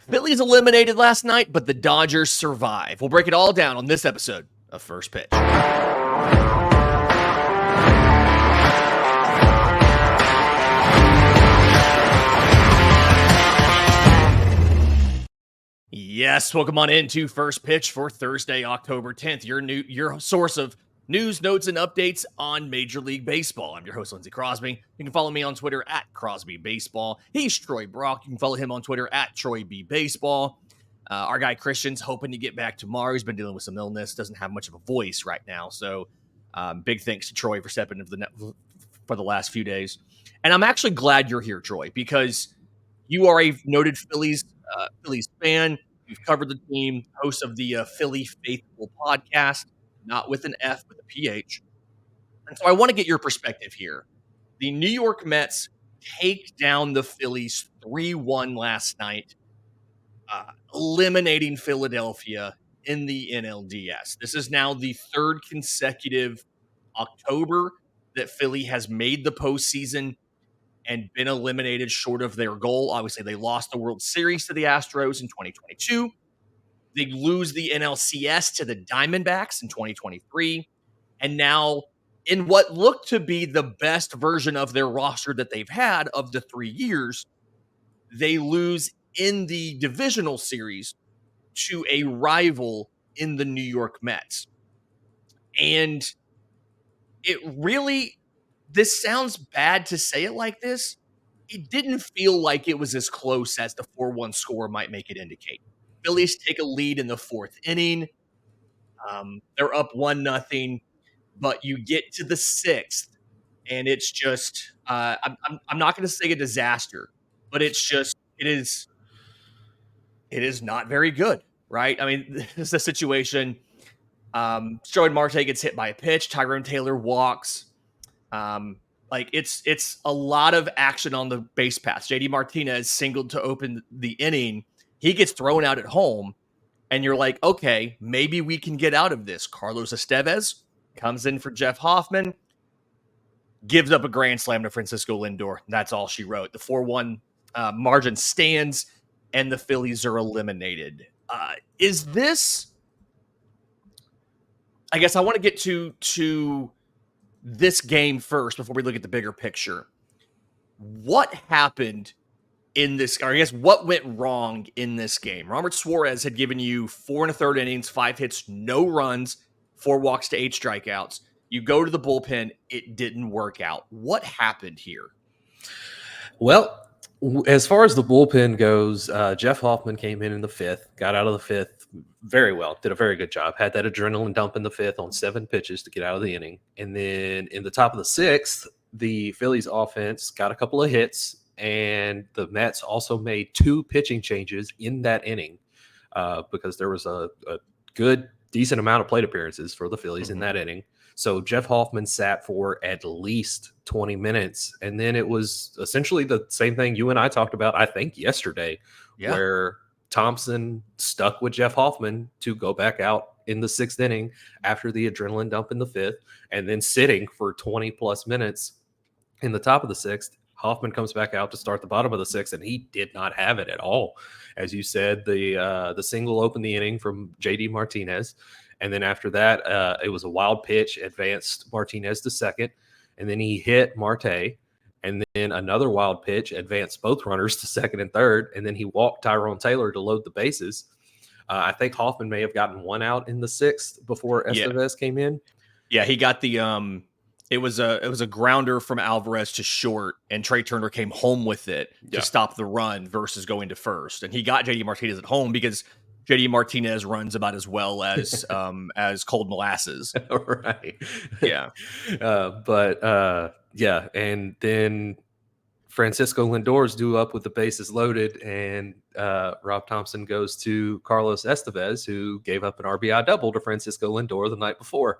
Phillies eliminated last night, but the Dodgers survive. We'll break it all down on this episode of First Pitch. Yes, welcome on into First Pitch for Thursday, October 10th. Your source of news, notes, and updates on Major League Baseball. I'm your host, Lindsay Crosby. You can follow me on Twitter at Crosby Baseball. He's Troy Rauh. You can follow him on Twitter at Troy B Baseball. Our guy Christian's hoping to get back tomorrow. He's been dealing with some illness, doesn't have much of a voice right now. So big thanks to Troy for stepping into the net for the last few days. And I'm actually glad you're here, Troy, because you are a noted Phillies fan. You've covered the team, host of the Philly Faithful podcast, not with an F, with a PH. And so I want to get your perspective here. The New York Mets take down the Phillies 3-1 last night, eliminating Philadelphia in the NLDS. This is now the third consecutive October that Philly has made the postseason and been eliminated short of their goal. Obviously, they lost the World Series to the Astros in 2022. They lose the NLCS to the Diamondbacks in 2023. And now, in what looked to be the best version of their roster that they've had of the 3 years, they lose in the divisional series to a rival in the New York Mets. And it really, this sounds bad to say it like this. It didn't feel like it was as close as the 4-1 score might make it indicate. Phillies take a lead in the fourth inning. They're up 1-0, but you get to the sixth, and it's just I'm not going to say a disaster, but it is not very good, right? I mean, this is a situation. Stroman Marte gets hit by a pitch. Tyrone Taylor walks. It's a lot of action on the base paths. JD Martinez singled to open the inning. He gets thrown out at home, and you're like, okay, maybe we can get out of this. Carlos Estevez comes in for Jeff Hoffman, gives up a grand slam to Francisco Lindor. That's all she wrote. The 4-1 margin stands, and the Phillies are eliminated. Is this... I guess I want to get to this game first before we look at the bigger picture. What happened in this, or I guess what went wrong in this game? Robert Suarez had given you 4 1/3 innings, 5 hits, no runs, 4 walks to 8 strikeouts. You go to the bullpen, it didn't work out. What happened here? Well, as far as the bullpen goes, Jeff Hoffman came in the 5th, got out of the 5th very well, did a very good job, had that adrenaline dump in the 5th on 7 pitches to get out of the inning. And then in the top of the 6th, the Phillies offense got a couple of hits, and the Mets also made 2 pitching changes in that inning because there was a good, decent amount of plate appearances for the Phillies in that inning. So Jeff Hoffman sat for at least 20 minutes. And then it was essentially the same thing you and I talked about, I think, yesterday, where Thompson stuck with Jeff Hoffman to go back out in the 6th inning after the adrenaline dump in the 5th, and then sitting for 20 plus minutes in the top of the 6th. Hoffman comes back out to start the bottom of the 6th, and he did not have it at all. As you said, the single opened the inning from JD Martinez. And then after that, it was a wild pitch, advanced Martinez to second, and then he hit Marte. And then another wild pitch, advanced both runners to second and third, and then he walked Tyrone Taylor to load the bases. I think Hoffman may have gotten 1 out in the 6th before Estevez came in. Yeah, he got the it was a grounder from Alvarez to short, and Trey Turner came home with it to stop the run versus going to first. And he got JD Martinez at home because JD Martinez runs about as well as as cold molasses. Right. Yeah. Yeah. And then Francisco Lindor's due up with the bases loaded, and Rob Thompson goes to Carlos Estevez, who gave up an RBI double to Francisco Lindor the night before.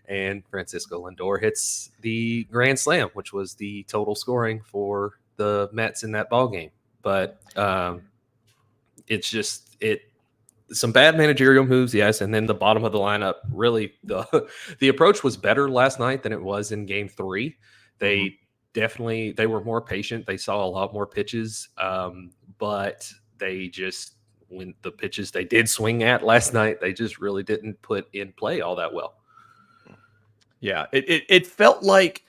And Francisco Lindor hits the grand slam, which was the total scoring for the Mets in that ballgame. But it's just some bad managerial moves, yes, and then the bottom of the lineup. Really, the approach was better last night than it was in Game 3. They were more patient. They saw a lot more pitches, but they just, when the pitches they did swing at last night, they just really didn't put in play all that well. Yeah, it felt like,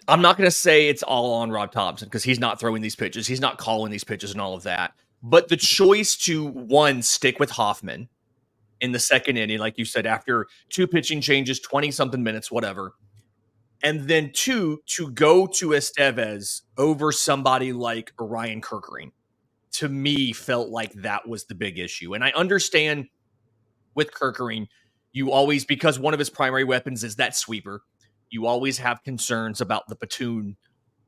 I'm not going to say it's all on Rob Thompson because he's not throwing these pitches. He's not calling these pitches and all of that. But the choice to, one, stick with Hoffman in the second inning, like you said, after 2 pitching changes, 20-something minutes, whatever. And then 2, to go to Estevez over somebody like Ryan Kerkering, to me, felt like that was the big issue. And I understand with Kerkering, you always, because one of his primary weapons is that sweeper, you always have concerns about the platoon,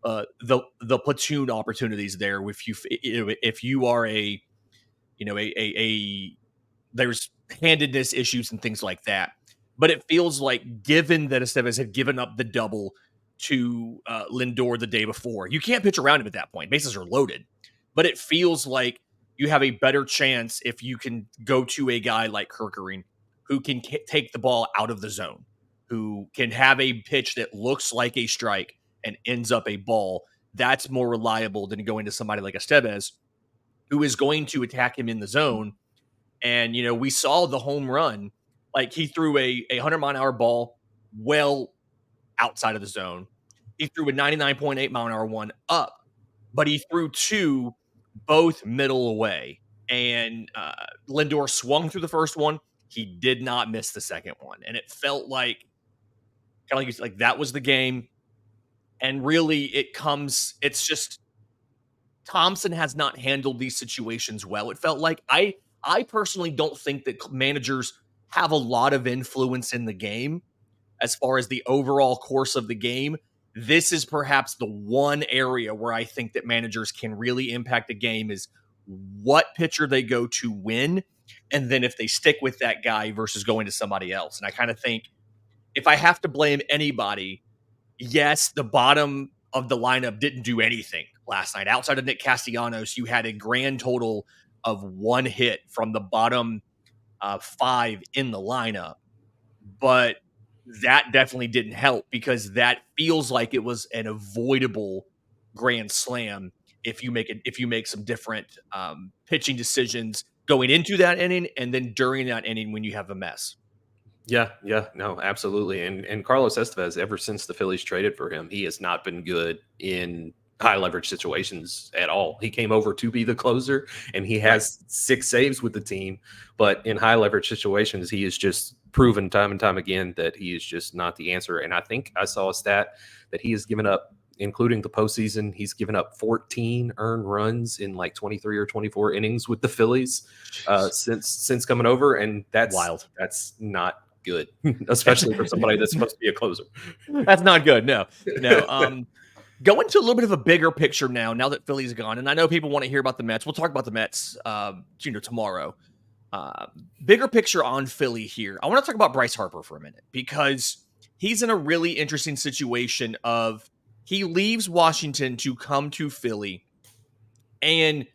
the platoon opportunities there. If you are a, there's handedness issues and things like that. But it feels like, given that Estevez had given up the double to Lindor the day before, you can't pitch around him at that point. Bases are loaded. But it feels like you have a better chance if you can go to a guy like Kerkering, who can take the ball out of the zone, who can have a pitch that looks like a strike and ends up a ball. That's more reliable than going to somebody like Estevez, who is going to attack him in the zone. And, we saw the home run. Like, he threw a 100-mile-an-hour ball well outside of the zone. He threw a 99.8-mile-an-hour one up, but he threw 2 both middle away. And Lindor swung through the first one. He did not miss the second one. And it felt like, kind of like that was the game. And really, it's just, Thompson has not handled these situations well. It felt like, I personally don't think that managers have a lot of influence in the game as far as the overall course of the game. This is perhaps the one area where I think that managers can really impact a game, is what pitcher they go to win, and then if they stick with that guy versus going to somebody else. And I kind of think, if I have to blame anybody, yes, the bottom of the lineup didn't do anything last night. Outside of Nick Castellanos, you had a grand total of 1 hit from the bottom 5 in the lineup. But that definitely didn't help, because that feels like it was an avoidable grand slam if you make some different pitching decisions going into that inning, and then during that inning when you have a mess. Yeah, no, absolutely. And Carlos Estevez, ever since the Phillies traded for him, he has not been good in high leverage situations at all. He came over to be the closer, and he has 6 saves with the team, but in high leverage situations, he has just proven time and time again that he is just not the answer. And I think I saw a stat that he has given up, including the postseason, he's given up 14 earned runs in like 23 or 24 innings with the Phillies since coming over, and that's wild. That's not good, especially for somebody that's supposed to be a closer. That's not good. No. Go into a little bit of a bigger picture now that Philly's gone. And I know people want to hear about the Mets. We'll talk about the Mets, tomorrow. Bigger picture on Philly here. I want to talk about Bryce Harper for a minute, because he's in a really interesting situation of, he leaves Washington to come to Philly, and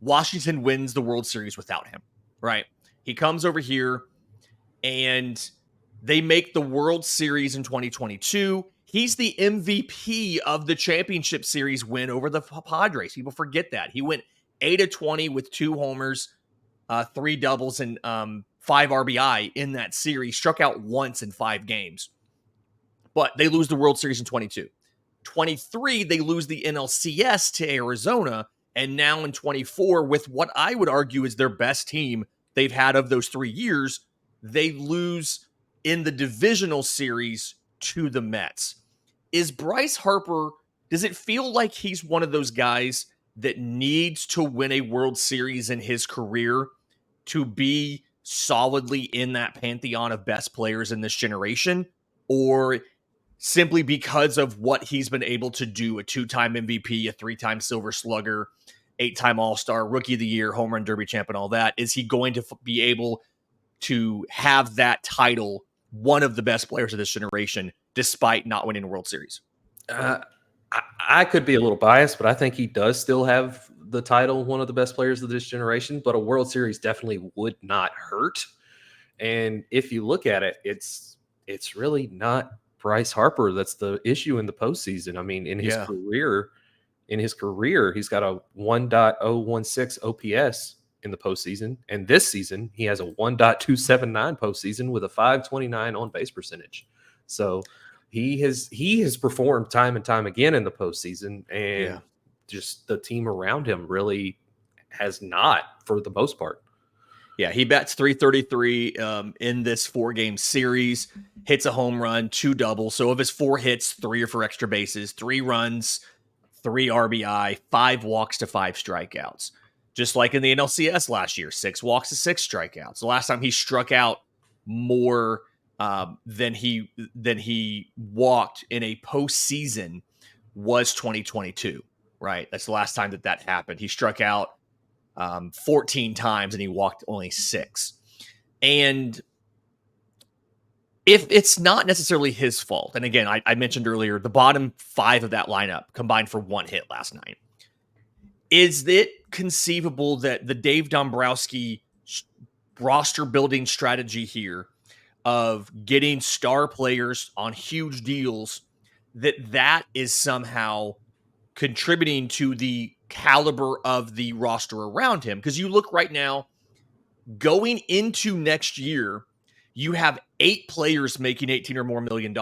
Washington wins the World Series without him, right? He comes over here, and they make the World Series in 2022. He's the MVP of the championship series win over the Padres. People forget that. He went 8-20 with 2 homers, 3 doubles, and 5 RBI in that series. Struck out once in 5 games. But they lose the World Series in 22. 23, they lose the NLCS to Arizona. And now in 24, with what I would argue is their best team they've had of those 3 years, they lose in the divisional series to the Mets. Is Bryce Harper, does it feel like he's one of those guys that needs to win a World Series in his career to be solidly in that pantheon of best players in this generation? Or simply because of what he's been able to do, a 2-time MVP, a 3-time Silver Slugger, 8-time All-Star, Rookie of the Year, Home Run Derby champ, and all that, is he going to be able to have that title, one of the best players of this generation, despite not winning a World Series? I could be a little biased, but I think he does still have the title, one of the best players of this generation, but a World Series definitely would not hurt. And if you look at it, it's really not Bryce Harper that's the issue in the postseason. I mean, in his career, in his career, he's got a 1.016 OPS in the postseason, and this season he has a 1.279 postseason with a 529 on base percentage. So he has performed time and time again in the postseason, and just the team around him really has not for the most part. Yeah, he bats 333 in this 4-game series, hits a home run, 2 doubles. So of his 4 hits, 3 are for extra bases, 3 runs, 3 RBI, 5 walks to 5 strikeouts. Just like in the NLCS last year, 6 walks to 6 strikeouts. The last time he struck out more than he walked in a postseason was 2022. Right, that's the last time that happened. He struck out 14 times and he walked only 6. And if it's not necessarily his fault, and again, I mentioned earlier, the bottom 5 of that lineup combined for 1 hit last night. Is it conceivable that the Dave Dombrowski roster building strategy here of getting star players on huge deals, that is somehow contributing to the caliber of the roster around him? Because you look right now, going into next year, you have 8 players making 18 or more $1 million,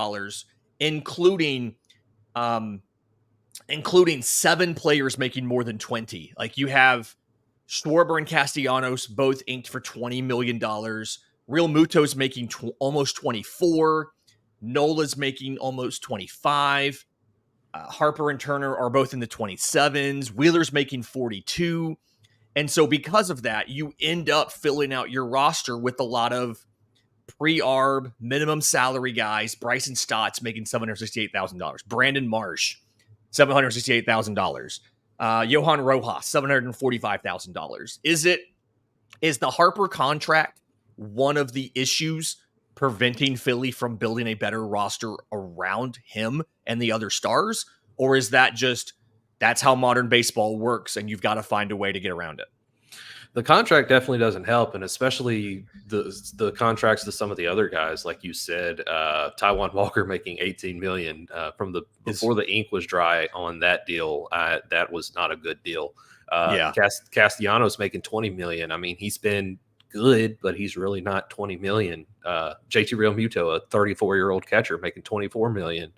including 7 players making more than 20. Like you have Schwarber and Castellanos both inked for $20 million. Real Muto's making almost 24. Nola's making almost 25. Harper and Turner are both in the 27s. Wheeler's making 42. And so because of that, you end up filling out your roster with a lot of pre-arb, minimum salary guys. Bryson Stott's making $768,000. Brandon Marsh, $768,000. Johan Rojas, $745,000. Is the Harper contract one of the issues preventing Philly from building a better roster around him and the other stars? Or is that just, that's how modern baseball works and you've got to find a way to get around it? The contract definitely doesn't help, and especially the contracts to some of the other guys, like you said, Taijuan Walker making $18 million before the ink was dry on that deal. That was not a good deal. Castellanos making $20 million. I mean, he's been good, but he's really not $20 million. JT Realmuto, a 34-year-old catcher, making $24 million.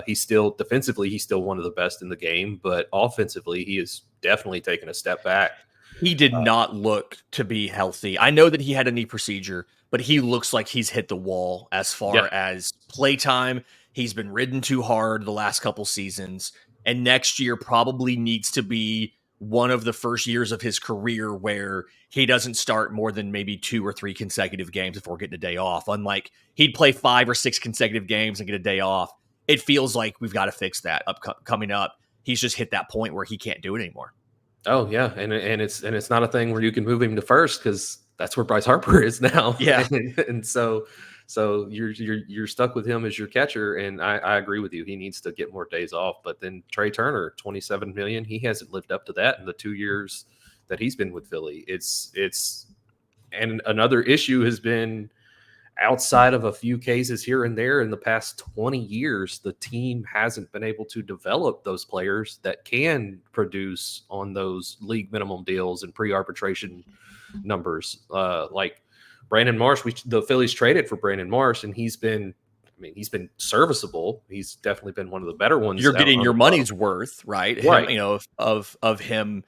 He's still defensively, he's still one of the best in the game, but offensively, he is definitely taken a step back. He did not look to be healthy. I know that he had a knee procedure, but he looks like he's hit the wall as far as playtime. He's been ridden too hard the last couple seasons, and next year probably needs to be one of the first years of his career where he doesn't start more than maybe 2 or 3 consecutive games before getting a day off. Unlike he'd play 5 or 6 consecutive games and get a day off. It feels like we've got to fix that coming up. He's just hit that point where he can't do it anymore. Oh yeah, and it's not a thing where you can move him to first because that's where Bryce Harper is now. Yeah, and so you're stuck with him as your catcher, and I agree with you. He needs to get more days off. But then Trey Turner, $27 million, he hasn't lived up to that in the 2 years that he's been with Philly. And another issue has been, outside of a few cases here and there in the past 20 years, the team hasn't been able to develop those players that can produce on those league minimum deals and pre-arbitration numbers. Like Brandon Marsh, the Phillies traded for Brandon Marsh, and he's been serviceable. He's definitely been one of the better ones. You're getting your money's worth, right? Right. Him, of him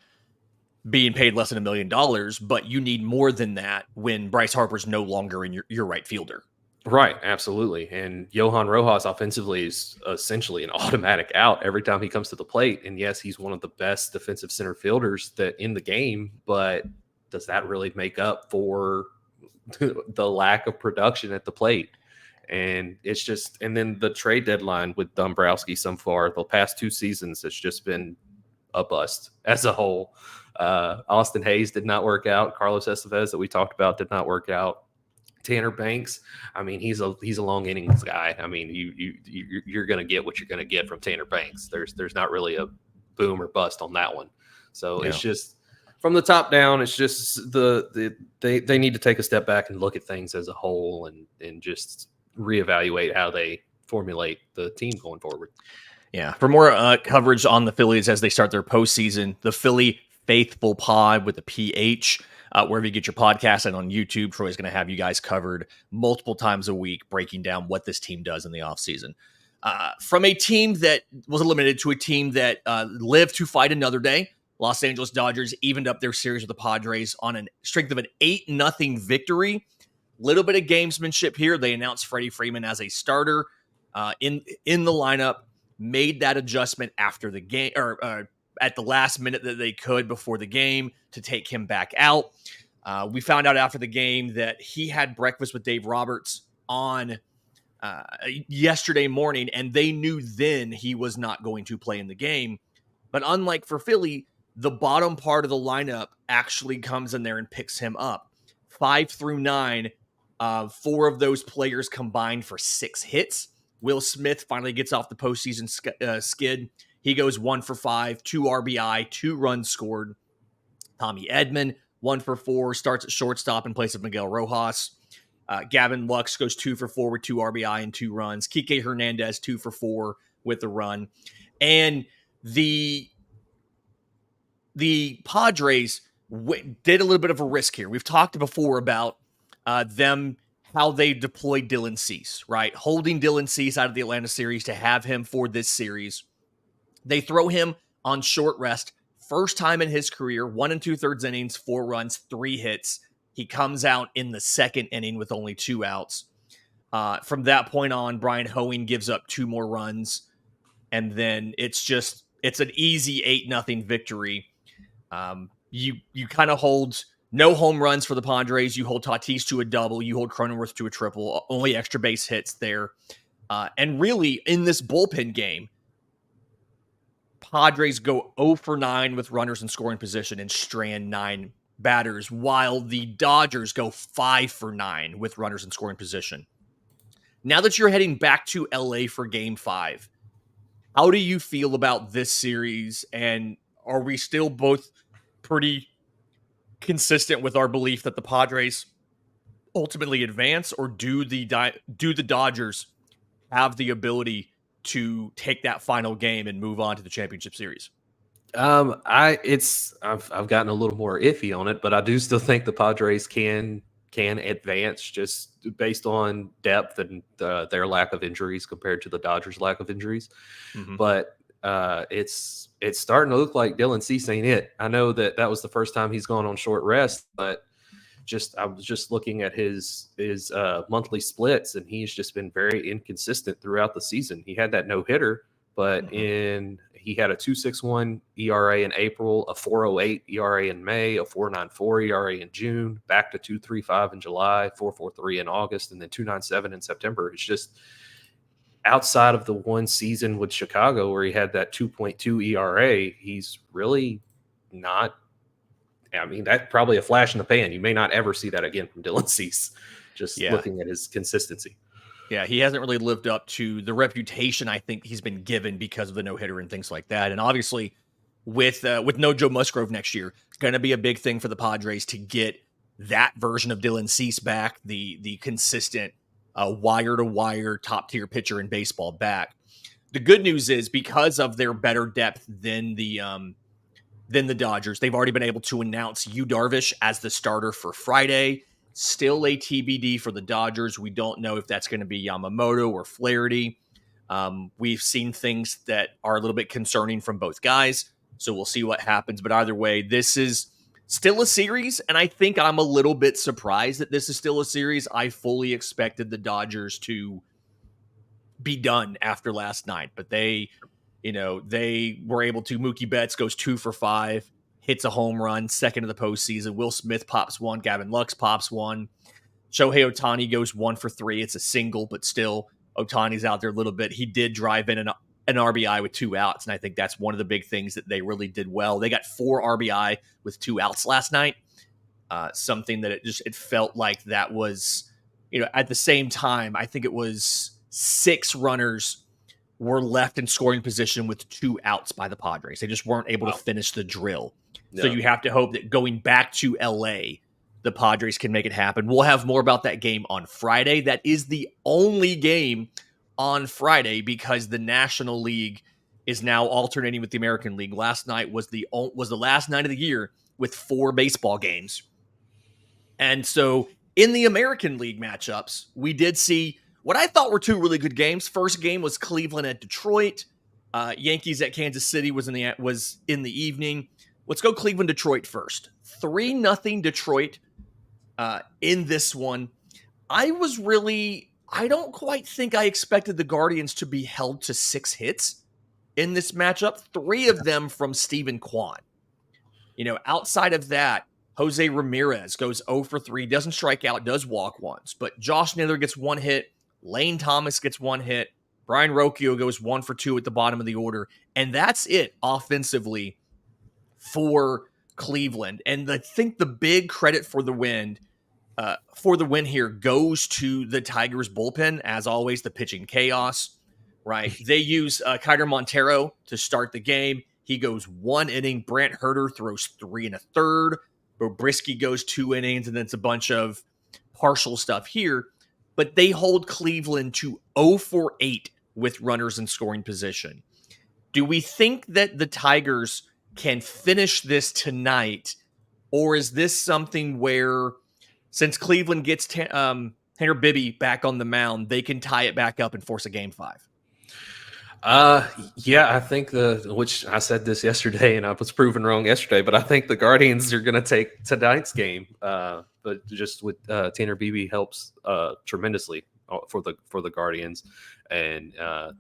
being paid less than $1 million, but you need more than that when Bryce Harper's no longer in your right fielder. Right, absolutely. And Johan Rojas offensively is essentially an automatic out every time he comes to the plate. And yes, he's one of the best defensive center fielders in the game, but does that really make up for the lack of production at the plate? And it's just, and then the trade deadline with Dombrowski so far, the past 2 seasons, it's just been a bust as a whole. Austin Hayes did not work out. Carlos Estevez that we talked about did not work out. Tanner Banks, I mean, he's a long innings guy. I mean, you're going to get what you're going to get from Tanner Banks. There's not really a boom or bust on that one. So It's just from the top down. It's just they need to take a step back and look at things as a whole and just reevaluate how they formulate the team going forward. Yeah. For more coverage on the Phillies as they start their postseason, the Philly Faithful Pod with a PH, wherever you get your podcast, and on YouTube, Troy's going to have you guys covered multiple times a week, breaking down what this team does in the offseason. From a team that was eliminated to a team that lived to fight another day, Los Angeles Dodgers evened up their series with the Padres on a strength of an 8-0 victory. Little bit of gamesmanship here. They announced Freddie Freeman as a starter in the lineup, made that adjustment after the game, or at the last minute that they could before the game, to take him back out. We found out after the game that he had breakfast with Dave Roberts on yesterday morning, and they knew then he was not going to play in the game. But unlike for Philly, the bottom part of the lineup actually comes in there and picks him up. 5 through 9, 4 of those players combined for 6 hits. Will Smith finally gets off the postseason skid. He goes 1 for 5, 2 RBI, 2 runs scored. Tommy Edman, 1 for 4, starts at shortstop in place of Miguel Rojas. Gavin Lux goes 2 for 4 with 2 RBI and 2 runs. Kike Hernandez, 2 for 4 with a run. And the Padres did a little bit of a risk here. We've talked before about them, how they deployed Dylan Cease, right? Holding Dylan Cease out of the Atlanta series to have him for this series. They throw him on short rest. First time in his career, 1 2/3 innings, 4 runs, 3 hits. He comes out in the second inning with only 2 outs. From that point on, Brian Hoeing gives up 2 more runs. And then it's an easy 8-0 victory. You kind of hold no home runs for the Padres. You hold Tatis to a double. You hold Cronenworth to a triple. Only extra base hits there. And really, in this bullpen game, Padres go 0 for 9 with runners in scoring position and strand 9 batters, while the Dodgers go 5 for 9 with runners in scoring position. Now that you're heading back to LA for Game 5, how do you feel about this series? And are we still both pretty consistent with our belief that the Padres ultimately advance, or do the Dodgers have the ability to take that final game and move on to the championship series? I've gotten a little more iffy on it, but I do still think the Padres can advance just based on depth and their lack of injuries compared to the Dodgers' lack of injuries. Mm-hmm. But it's starting to look like Dylan Cease ain't it. I know that was the first time he's gone on short rest, but I was just looking at his monthly splits, and he's just been very inconsistent throughout the season. He had that no-hitter, but he had a 2.61 ERA in April, a 4.08 ERA in May, a 4.94 ERA in June, back to 2.35 in July, 4.43 in August, and then 2.97 in September. It's just outside of the one season with Chicago where he had that 2.2 ERA, he's really not. I mean, that's probably a flash in the pan. You may not ever see that again from Dylan Cease, just looking at his consistency. Yeah, he hasn't really lived up to the reputation I think he's been given because of the no-hitter and things like that. And obviously, with no Joe Musgrove next year, it's going to be a big thing for the Padres to get that version of Dylan Cease back, the consistent wire-to-wire top-tier pitcher in baseball back. The good news is, because of their better depth than the Dodgers, they've already been able to announce Yu Darvish as the starter for Friday. Still a TBD for the Dodgers. We don't know if that's going to be Yamamoto or Flaherty. We've seen things that are a little bit concerning from both guys, so we'll see what happens. But either way, this is still a series, and I think I'm a little bit surprised that this is still a series. I fully expected the Dodgers to be done after last night, but they were able to. Mookie Betts goes 2 for 5. Hits a home run, second of the postseason. Will Smith pops 1. Gavin Lux pops 1. Shohei Ohtani goes 1 for 3. It's a single, but still, Ohtani's out there a little bit. He did drive in an RBI with 2 outs, and I think that's one of the big things that they really did well. They got 4 RBI with 2 outs last night. Something that it felt like that was, at the same time, I think it was 6 runners were left in scoring position with 2 outs by the Padres. They just weren't able to finish the drill. No. So you have to hope that going back to LA, the Padres can make it happen. We'll have more about that game on Friday. That is the only game on Friday because the National League is now alternating with the American League. Last night was the last night of the year with 4 baseball games. And so in the American League matchups, we did see what I thought were 2 really good games. First game was Cleveland at Detroit. Yankees at Kansas City was in the evening. Let's go Cleveland Detroit first. 3-0 Detroit in this one. I don't quite think I expected the Guardians to be held to 6 hits in this matchup. 3 of them from Steven Kwan. Outside of that, Jose Ramirez goes 0 for 3, doesn't strike out, does walk once. But Josh Naylor gets 1 hit. Lane Thomas gets 1 hit. Brian Rocchio goes 1 for 2 at the bottom of the order. And that's it offensively for Cleveland. And I think the big credit for the win here goes to the Tigers bullpen. As always, the pitching chaos, right? They use Kiter Montero to start the game. He goes 1 inning. Brant Herter throws 3 1/3. Bobrisky goes 2 innings, and then it's a bunch of partial stuff here. But they hold Cleveland to 0 for 8 with runners in scoring position. Do we think that the Tigers can finish this tonight, or is this something where, since Cleveland gets Tanner Bibby back on the mound, they can tie it back up and force a Game 5? Yeah, I think which I said this yesterday and I was proven wrong yesterday, but I think the Guardians are going to take tonight's game. But just with Tanner Bibby helps tremendously for the Guardians, and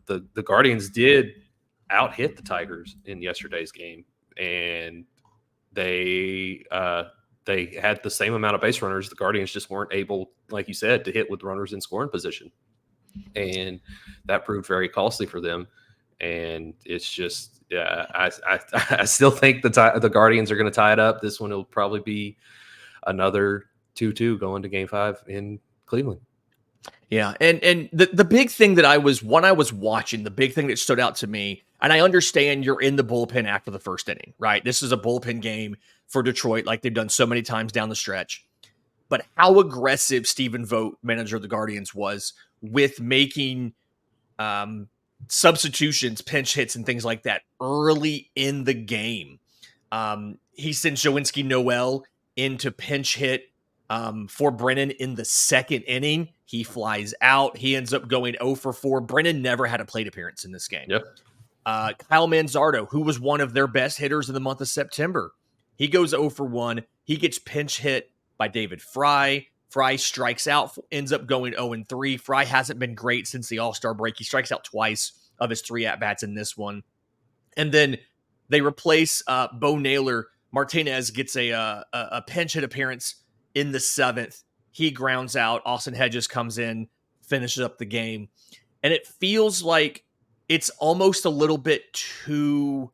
the Guardians did out-hit the Tigers in yesterday's game, and they had the same amount of base runners. The Guardians just weren't able, like you said, to hit with runners in scoring position. And that proved very costly for them. And it's just, I still think the Guardians are going to tie it up. This one will probably be another 2-2 going to Game 5 in Cleveland. Yeah, and the big thing that I was watching, the big thing that stood out to me, and I understand you're in the bullpen after the first inning, right? This is a bullpen game for Detroit, like they've done so many times down the stretch. But how aggressive Stephen Vogt, manager of the Guardians, was with making substitutions, pinch hits, and things like that early in the game. He sent Jowinsky Noel in to pinch hit for Brennan in the second inning. He flies out. He ends up going 0 for 4. Brennan never had a plate appearance in this game. Yep. Kyle Manzardo, who was one of their best hitters in the month of September, he goes 0 for 1. He gets pinch hit by David Fry. Fry strikes out, ends up going 0-3. Fry hasn't been great since the All-Star break. He strikes out twice of his 3 at-bats in this one. And then they replace Bo Naylor. Martinez gets a pinch hit appearance in the 7th. He grounds out. Austin Hedges comes in, finishes up the game. And it feels like it's almost a little bit too...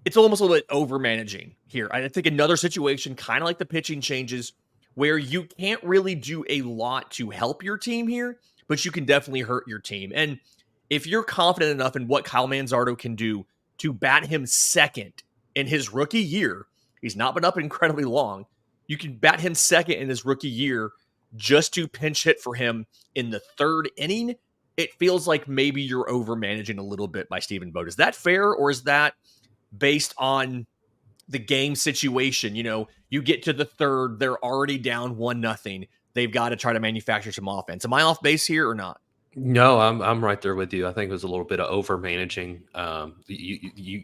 It's almost a little bit over-managing here. I think another situation, kind of like the pitching changes, where you can't really do a lot to help your team here, but you can definitely hurt your team. And if you're confident enough in what Kyle Manzardo can do to bat him second in his rookie year, he's not been up incredibly long, you can bat him second in his rookie year just to pinch hit for him in the 3rd inning. It feels like maybe you're over-managing a little bit by Stephen Vogt. Is that fair, or is that based on the game situation? You get to the 3rd, they're already down 1-0. They've got to try to manufacture some offense. Am I off base here or not? No, I'm right there with you. I think it was a little bit of over managing. You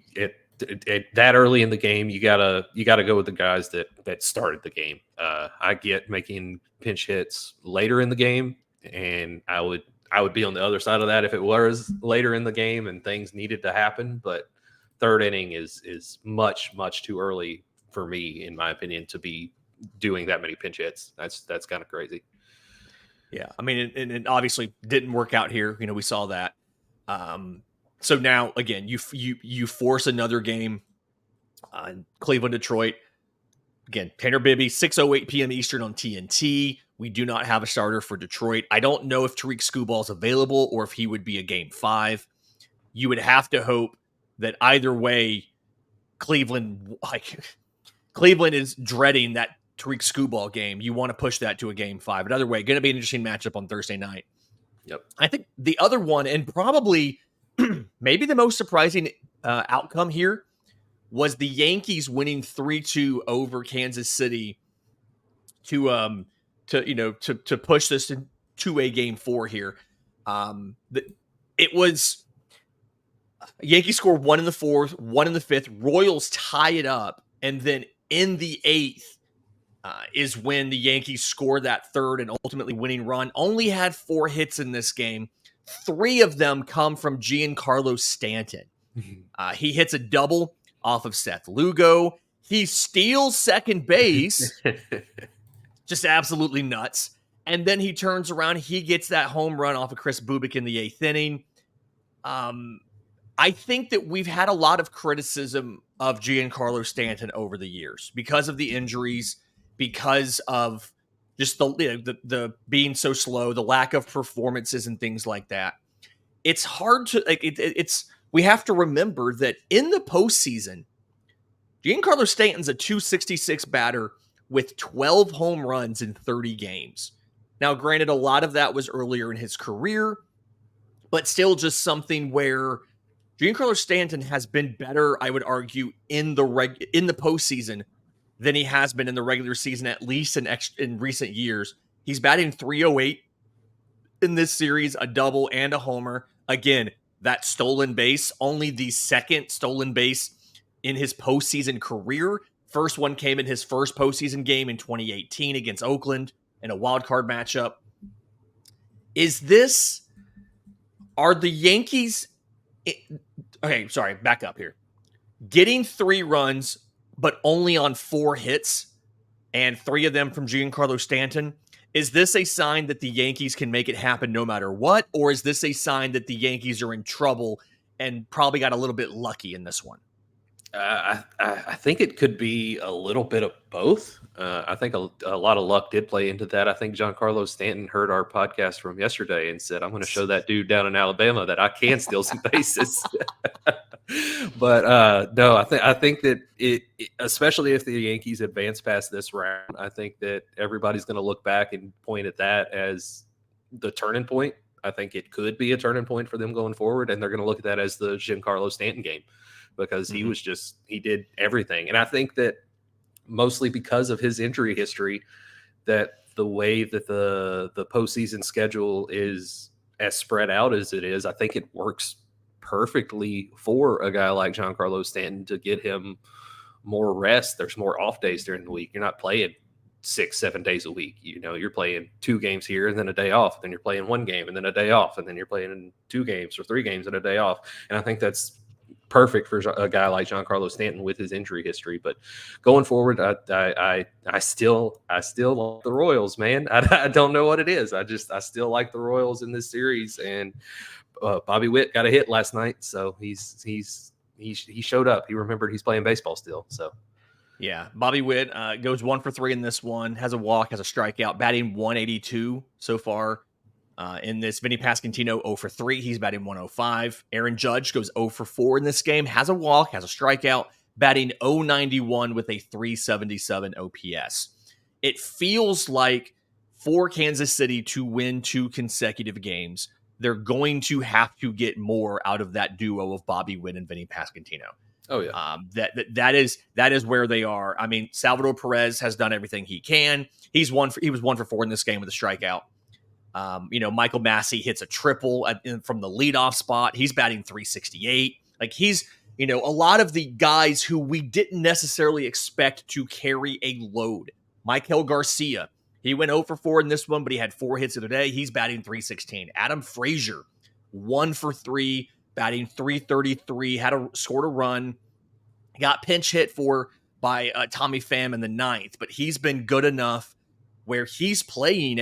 that early in the game, you gotta go with the guys that started the game. I get making pinch hits later in the game, and I would be on the other side of that if it was later in the game and things needed to happen. But 3rd inning is much too early for me, in my opinion, to be doing that many pinch hits. That's kind of crazy. Yeah, I mean, and it obviously didn't work out here. We saw that. So now again, you force another game on Cleveland Detroit. Again, Tanner Bibby, 6:08 p.m. Eastern on TNT. We do not have a starter for Detroit. I don't know if Tariq Skubal is available or if he would be a Game 5. You would have to hope that either way, Cleveland is dreading that Tariq Skubal game. You want to push that to a Game 5. But either way, going to be an interesting matchup on Thursday night. Yep. I think the other one, and probably maybe the most surprising outcome here was the Yankees winning 3-2 over Kansas City to push this into a game 4 here. It was Yankees score 1 in the 4th, 1 in the 5th. Royals tie it up, and then in the 8th is when the Yankees scored that third and ultimately winning run. Only had 4 hits in this game. 3 of them come from Giancarlo Stanton. He hits a double off of Seth Lugo. He steals second base. Just absolutely nuts. And then he turns around. He gets that home run off of Chris Bubik in the 8th inning. I think that we've had a lot of criticism of Giancarlo Stanton over the years because of the injuries, because of just the being so slow, the lack of performances and things like that. It's hard to we have to remember that in the postseason, Giancarlo Stanton's a .266 batter with 12 home runs in 30 games. Now, granted, a lot of that was earlier in his career, but still just something where Giancarlo Stanton has been better, I would argue, in the postseason than he has been in the regular season, at least in recent years. He's batting .308 in this series, a double and a homer. Again, that stolen base, only the second stolen base in his postseason career. First one came in his first postseason game in 2018 against Oakland in a wild card matchup. Are the Yankees... Okay, sorry, back up here. Getting 3 runs, but only on 4 hits, and 3 of them from Giancarlo Stanton, is this a sign that the Yankees can make it happen no matter what, or is this a sign that the Yankees are in trouble and probably got a little bit lucky in this one? I think it could be a little bit of both. I think a lot of luck did play into that. I think Giancarlo Stanton heard our podcast from yesterday and said, "I'm going to show that dude down in Alabama that I can steal some bases." But no, I think that especially if the Yankees advance past this round, I think that everybody's going to look back and point at that as the turning point. I think it could be a turning point for them going forward, and they're going to look at that as the Giancarlo Stanton game. Because he did everything. And I think that mostly because of his injury history, that the way that the postseason schedule is as spread out as it is, I think it works perfectly for a guy like Giancarlo Stanton to get him more rest. There's more off days during the week. You're not playing 6-7 days a week. You're playing 2 games here and then a day off. Then you're playing 1 game and then a day off. And then you're playing 2 games or 3 games and a day off. And I think that's perfect for a guy like Giancarlo Stanton with his injury history. But going forward, I still like the Royals, man. I don't know what it is. I still like the Royals in this series. And Bobby Witt got a hit last night, so he showed up. He remembered he's playing baseball still. So yeah, Bobby Witt goes 1 for 3 in this one, has a walk, has a strikeout, batting .182 so far. In this, Vinny Pasquantino 0 for 3. He's batting .105. Aaron Judge goes 0 for 4 in this game, has a walk, has a strikeout, batting .091 with a .377 OPS. It feels like for Kansas City to win 2 consecutive games, they're going to have to get more out of that duo of Bobby Witt and Vinny Pasquantino. Oh yeah, that is where they are. I mean, Salvador Perez has done everything he can. He was 1 for 4 in this game with a strikeout. Michael Massey hits a triple from the leadoff spot. He's batting .368. Like he's, a lot of the guys who we didn't necessarily expect to carry a load. Michael Garcia, he went 0 for 4 in this one, but he had 4 hits in a day. He's batting .316. Adam Frazier, 1 for 3, batting .333, scored a run, got pinch hit by Tommy Pham in the 9th, but he's been good enough where he's playing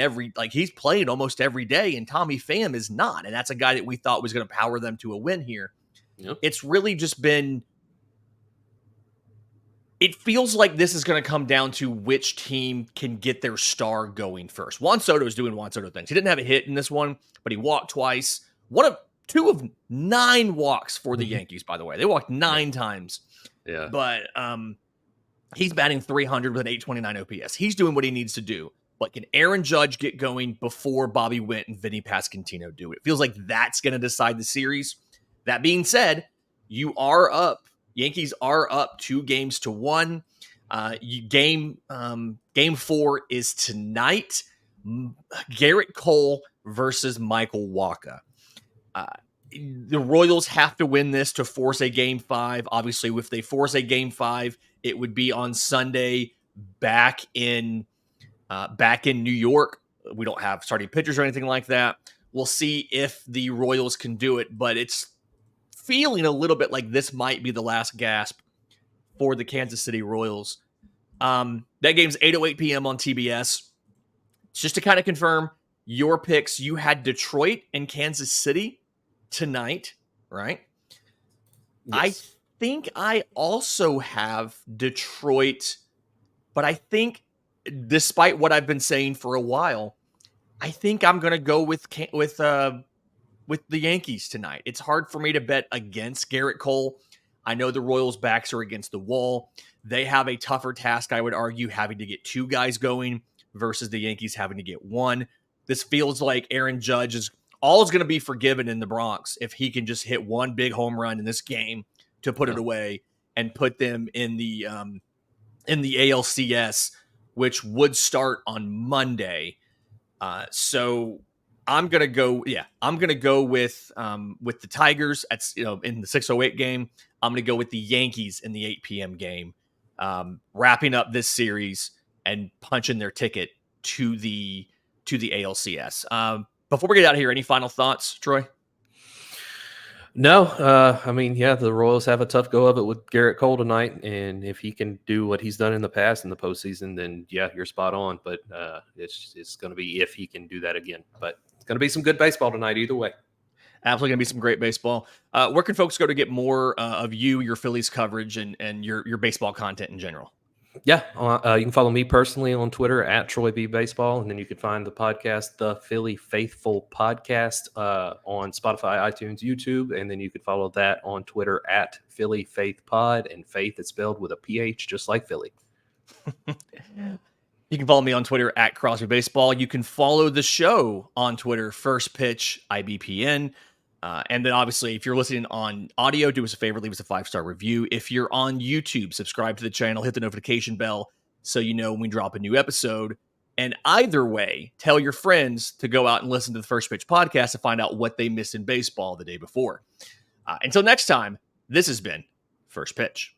almost every day, and Tommy Pham is not. And that's a guy that we thought was going to power them to a win here. Yep. It's really just been, it feels like this is going to come down to which team can get their star going first. Juan Soto is doing Juan Soto things. He didn't have a hit in this one, but he walked twice. 2 of 9 walks for the Yankees, by the way. They walked 9 times. Yeah. But, he's batting .300 with an .829 OPS. He's doing what he needs to do. But can Aaron Judge get going before Bobby Witt and Vinny Pasquantino do it? It feels like that's going to decide the series. That being said, you are up. Yankees are up 2-1. Game 4 is tonight. Garrett Cole versus Michael Wacha. The Royals have to win this to force a game 5. Obviously, if they force a game 5, it would be on Sunday back in New York. We don't have starting pitchers or anything like that. We'll see if the Royals can do it, but it's feeling a little bit like this might be the last gasp for the Kansas City Royals. That game's 8:08 p.m. on TBS. Just to kind of confirm your picks, you had Detroit and Kansas City tonight, right? Yes. I think I also have Detroit, but I think, despite what I've been saying for a while, I think I'm going to go with the Yankees tonight. It's hard for me to bet against Garrett Cole. I know the Royals' backs are against the wall. They have a tougher task, I would argue, having to get 2 guys going versus the Yankees having to get 1. This feels like Aaron Judge is going to be forgiven in the Bronx if he can just hit 1 big home run in this game to put it away and put them in the ALCS, which would start on Monday. So I'm gonna go. Yeah, I'm gonna go with the Tigers. That's in the 6:08 game. I'm gonna go with the Yankees in the 8 p.m. game, wrapping up this series and punching their ticket to the ALCS. Before we get out of here, any final thoughts, Troy? No, I mean, yeah, the Royals have a tough go of it with Garrett Cole tonight, and if he can do what he's done in the past in the postseason, then yeah, you're spot on. But it's going to be if he can do that again. But it's going to be some good baseball tonight, either way. Absolutely going to be some great baseball. Where can folks go to get more of your Phillies coverage and your baseball content in general? Yeah, you can follow me personally on Twitter at Troy B Baseball, and then you can find the podcast, the Philly Faithful Podcast, on Spotify, iTunes, YouTube, and then you can follow that on Twitter at Philly Faith Pod, and Faith is spelled with a PH, just like Philly. You can follow me on Twitter at Crosby Baseball. You can follow the show on Twitter, First Pitch IBPN. And then obviously, if you're listening on audio, do us a favor, leave us a 5-star review. If you're on YouTube, subscribe to the channel, hit the notification bell so you know when we drop a new episode. And either way, tell your friends to go out and listen to the First Pitch podcast to find out what they missed in baseball the day before. Until next time, this has been First Pitch.